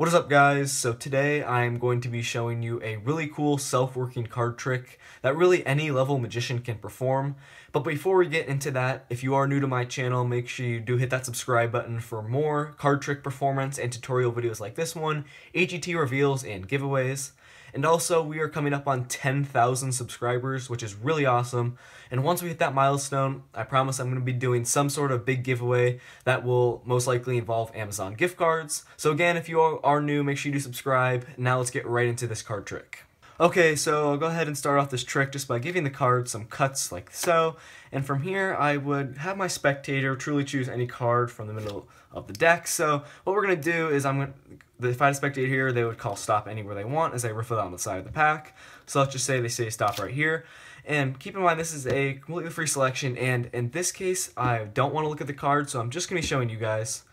What is up, guys? So today I'm going to be showing you a really cool self-working card trick that really any level magician can perform. But before we get into that, if you are new to my channel, make sure you do hit that subscribe button for more card trick performance and tutorial videos like this one, AGT reveals and giveaways. And also, we are coming up on 10,000 subscribers, which is really awesome. And once we hit that milestone, I promise I'm going to be doing some sort of big giveaway that will most likely involve Amazon gift cards. So again, if you are new, make sure you do subscribe. Now let's get right into this card trick. Okay, so I'll go ahead and start off this trick just by giving the card some cuts like so. And from here, I would have my spectator truly choose any card from the middle of the deck. So what we're going to do is if I had a spectator here, they would call stop anywhere they want as they riffle down the side of the pack. So let's just say they say stop right here. And keep in mind, this is a completely free selection, and in this case, I don't want to look at the card, so I'm just going to be showing you guys.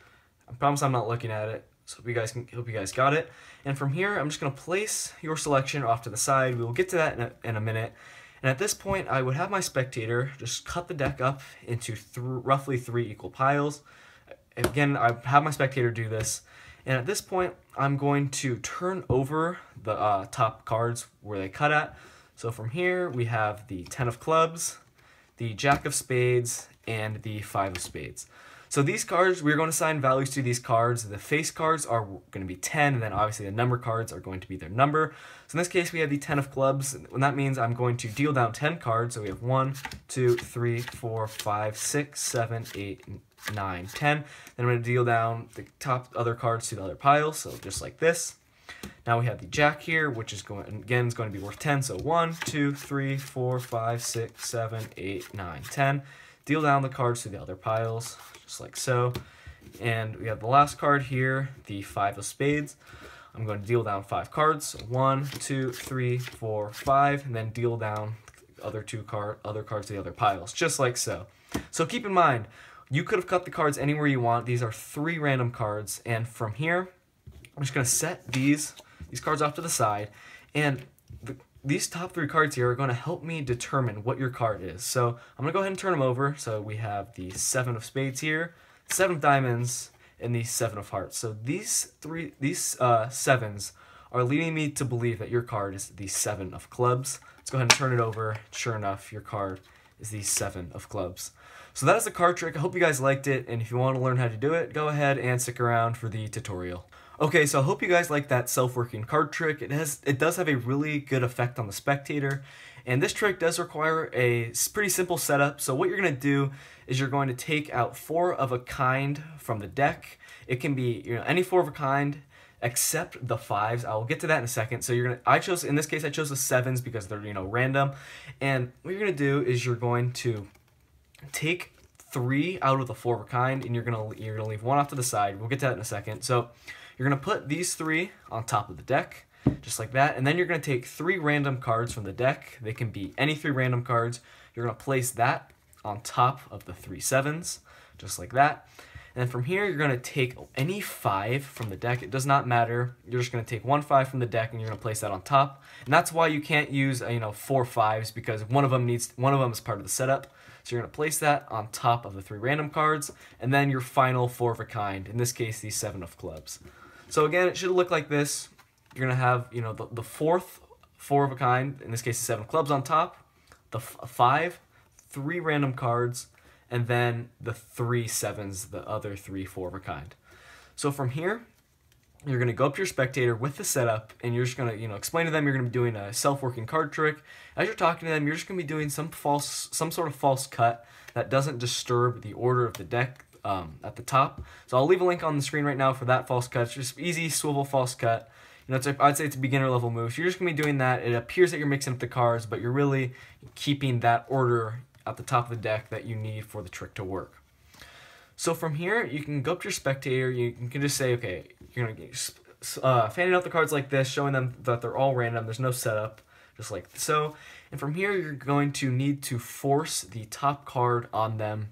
I promise I'm not looking at it, so hope you guys got it. And from here, I'm just going to place your selection off to the side. We will get to that in a minute. And at this point, I would have my spectator just cut the deck up into roughly 3 equal piles. Again, I have my spectator do this. And at this point, I'm going to turn over the top cards where they cut at. So from here, we have the 10 of clubs, the jack of spades, and the 5 of spades. So these cards, we're going to assign values to these cards. The face cards are going to be 10, and then obviously the number cards are going to be their number. So in this case, we have the 10 of clubs, and that means I'm going to deal down 10 cards. So we have 1, 2, 3, 4, 5, 6, 7, 8, 9, 10. Then I'm going to deal down the top other cards to the other pile, so just like this. Now we have the jack here, which is going to be worth 10. So 1, 2, 3, 4, 5, 6, 7, 8, 9, 10. Deal down the cards to the other piles, just like so. And we have the last card here, the 5 of spades. I'm going to deal down 5 cards. So 1, 2, 3, 4, 5, and then deal down the other cards to the other piles, just like so. So keep in mind, you could have cut the cards anywhere you want. These are 3 random cards, and from here, I'm just going to set these cards off to the side, and these top 3 cards here are going to help me determine what your card is. So I'm going to go ahead and turn them over. So we have the 7 of spades here, 7 of diamonds, and the 7 of hearts. So these sevens are leading me to believe that your card is the 7 of clubs. Let's go ahead and turn it over. Sure enough, your card is the 7 of clubs. So that is the card trick. I hope you guys liked it, and if you want to learn how to do it, go ahead and stick around for the tutorial. Okay, so I hope you guys like that self-working card trick. It does have a really good effect on the spectator, and this trick does require a pretty simple setup. So what you're going to do is you're going to take out 4 of a kind from the deck. It can be any 4 of a kind except the 5s. I will get to that in a second. So in this case I chose the 7s because they're random. And what you're going to do is you're going to take 3 out of the 4 of a kind, and you're gonna leave 1 off to the side. We'll get to that in a second. So you're gonna put these 3 on top of the deck, just like that, and then you're gonna take 3 random cards from the deck. They can be any 3 random cards. You're gonna place that on top of the 3 7s, just like that. And then from here, you're gonna take any 5 from the deck. It does not matter. You're just gonna take 1 5 from the deck, and you're gonna place that on top. And that's why you can't use 4 5s, because one of them is part of the setup. So you're going to place that on top of the 3 random cards, and then your final 4 of a kind, in this case, the 7 of clubs. So again, it should look like this. You're going to have, the 4th 4 of a kind, in this case, the 7 of clubs on top, the 5, 3 random cards, and then the 3 7s, the other 3 4 of a kind. So from here, you're going to go up to your spectator with the setup, and you're just going to, explain to them you're going to be doing a self-working card trick. As you're talking to them, you're just going to be doing some sort of false cut that doesn't disturb the order of the deck at the top. So I'll leave a link on the screen right now for that false cut. It's just easy swivel false cut. I'd say it's a beginner level move. So you're just going to be doing that. It appears that you're mixing up the cards, but you're really keeping that order at the top of the deck that you need for the trick to work. So from here, you can go up to your spectator. You can just say, okay, you're going to fanning out the cards like this, showing them that they're all random. There's no setup, just like so. And from here, you're going to need to force the top card on them,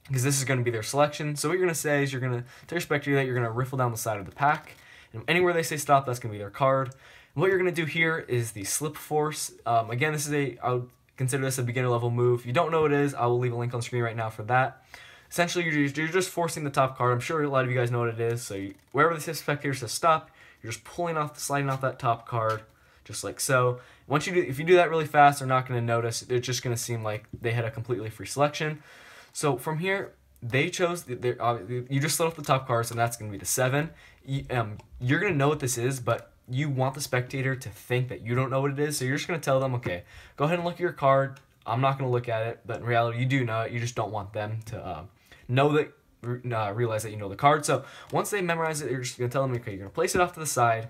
because this is going to be their selection. So what you're going to say is you're going to tell your spectator that you're going to riffle down the side of the pack. And anywhere they say stop, that's going to be their card. And what you're going to do here is the slip force. Again, I would consider this a beginner level move. If you don't know what it is, I will leave a link on the screen right now for that. Essentially, you're just forcing the top card. I'm sure a lot of you guys know what it is. So wherever the spectator says stop, You're just sliding off that top card, just like so. If you do that really fast, they're not going to notice. It's just going to seem like they had a completely free selection. So from here, they chose, you just slid off the top cards, and that's going to be the 7. You're going to know what this is, but you want the spectator to think that you don't know what it is, so you're just going to tell them, okay, go ahead and look at your card. I'm not going to look at it, but in reality, you do know it. You just don't want them to realize that you know the card. So once they memorize it, you're just going to tell them, okay, you're going to place it off to the side,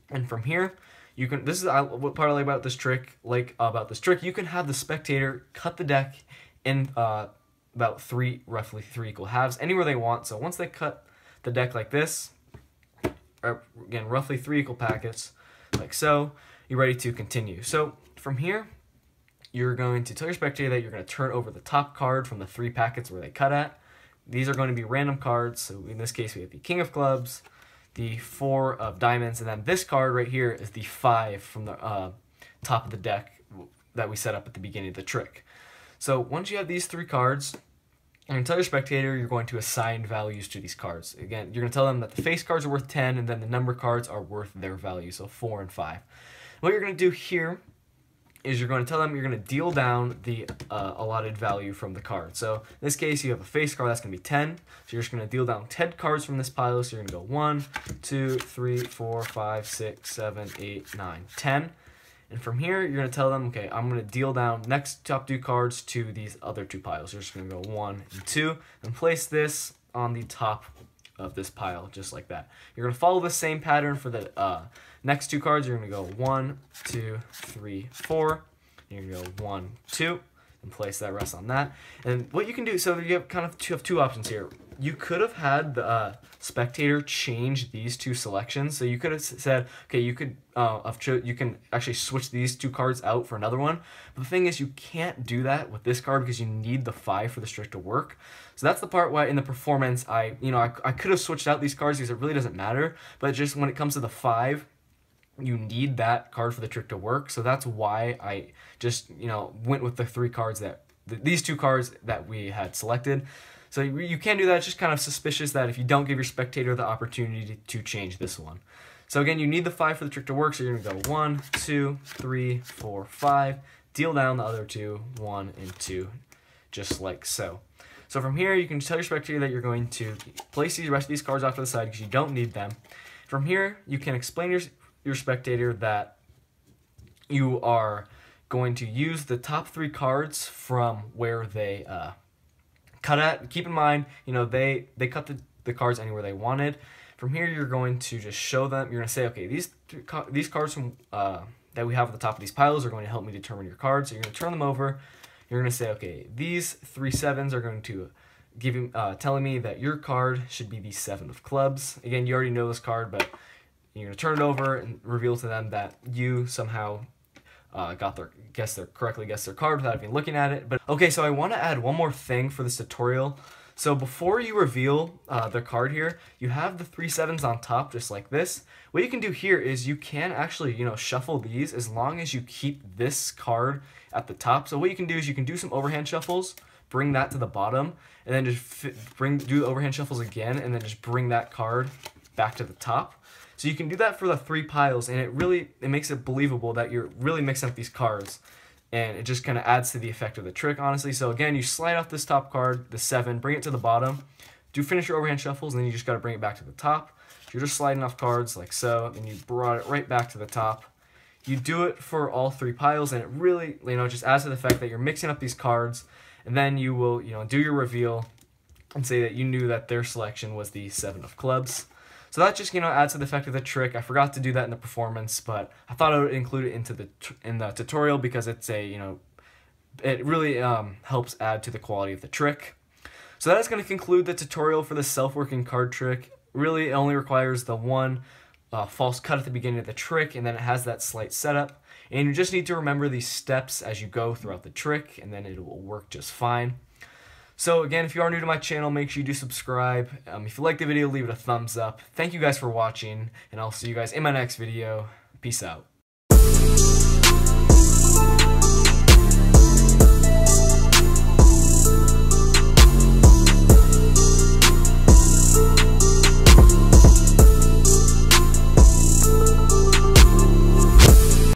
and from here, this is what part I like about this trick. You can have the spectator cut the deck in about roughly three equal halves, anywhere they want. So once they cut the deck like this, or again, roughly 3 equal packets, like so, you're ready to continue. So from here, you're going to tell your spectator that you're going to turn over the top card from the 3 packets where they cut at. These are going to be random cards. So in this case, we have the King of Clubs, the 4 of Diamonds, and then this card right here is the 5 from the top of the deck that we set up at the beginning of the trick. So once you have these 3 cards, you're going to tell your spectator you're going to assign values to these cards. Again, you're going to tell them that the face cards are worth 10, and then the number cards are worth their value, so 4 and 5. What you're going to do here is you're going to tell them you're going to deal down the allotted value from the card. So in this case, you have a face card, that's going to be 10. So you're just going to deal down 10 cards from this pile. So you're going to go 1, 2, 3, 4, 5, 6, 7, 8, 9, 10. And from here, you're going to tell them, okay, I'm going to deal down next top 2 cards to these other 2 piles. You're just going to go 1 and 2 and place this on the top of this pile, just like that. You're going to follow the same pattern for the next 2 cards. You're going to go 1, 2, 3, 4. You're going to go 1, 2, and place that rest on that. And what you can do, so you have kind of two options here. You could have had the spectator change these 2 selections. So you could have said, okay, you can actually switch these 2 cards out for another one. But the thing is, you can't do that with this card because you need the 5 for the trick to work. So that's the part why in the performance, I could have switched out these cards because it really doesn't matter. But just when it comes to the 5, you need that card for the trick to work. So that's why I just went with the 3 cards these 2 cards that we had selected. So you can do that. It's just kind of suspicious that if you don't give your spectator the opportunity to change this one. So again, you need the 5 for the trick to work. So you're going to go 1, 2, 3, 4, 5. Deal down the other 2, 1 and 2, just like so. So from here, you can tell your spectator that you're going to place the rest of these cards off to the side because you don't need them. From here, you can explain your spectator that you are going to use the top 3 cards from where they cut at. Keep in mind, they cut the cards anywhere they wanted. From here, you're going to just show them. You're going to say, okay, these cards from that we have at the top of these piles are going to help me determine your cards. So you're going to turn them over. You're going to say, okay, these 3 7s are going to give you telling me that your card should be the 7 of clubs. Again, you already know this card, but you're going to turn it over and reveal to them that you somehow correctly guessed their card without even looking at it. But okay, so I want to add one more thing for this tutorial. So before you reveal the card here, you have the 3 7s on top, just like this. What you can do here is you can actually, shuffle these as long as you keep this card at the top. So what you can do is you can do some overhand shuffles, bring that to the bottom, and then just do the overhand shuffles again, and then just bring that card back to the top. So you can do that for the 3 piles, and it makes it believable that you're really mixing up these cards, and it just kind of adds to the effect of the trick, honestly. So again, you slide off this top card, the 7, bring it to the bottom, finish your overhand shuffles, and then you just got to bring it back to the top. You're just sliding off cards like so, and you brought it right back to the top. You do it for all 3 piles, and it really, just adds to the fact that you're mixing up these cards, and then you will, do your reveal and say that you knew that their selection was the 7 of clubs. So that just, adds to the effect of the trick. I forgot to do that in the performance, but I thought I would include it in the tutorial because it's it really helps add to the quality of the trick. So that is going to conclude the tutorial for the self-working card trick. Really, it only requires the 1 false cut at the beginning of the trick, and then it has that slight setup. And you just need to remember these steps as you go throughout the trick, and then it will work just fine. So again, if you are new to my channel, make sure you do subscribe. If you like the video, leave it a thumbs up. Thank you guys for watching, and I'll see you guys in my next video. Peace out.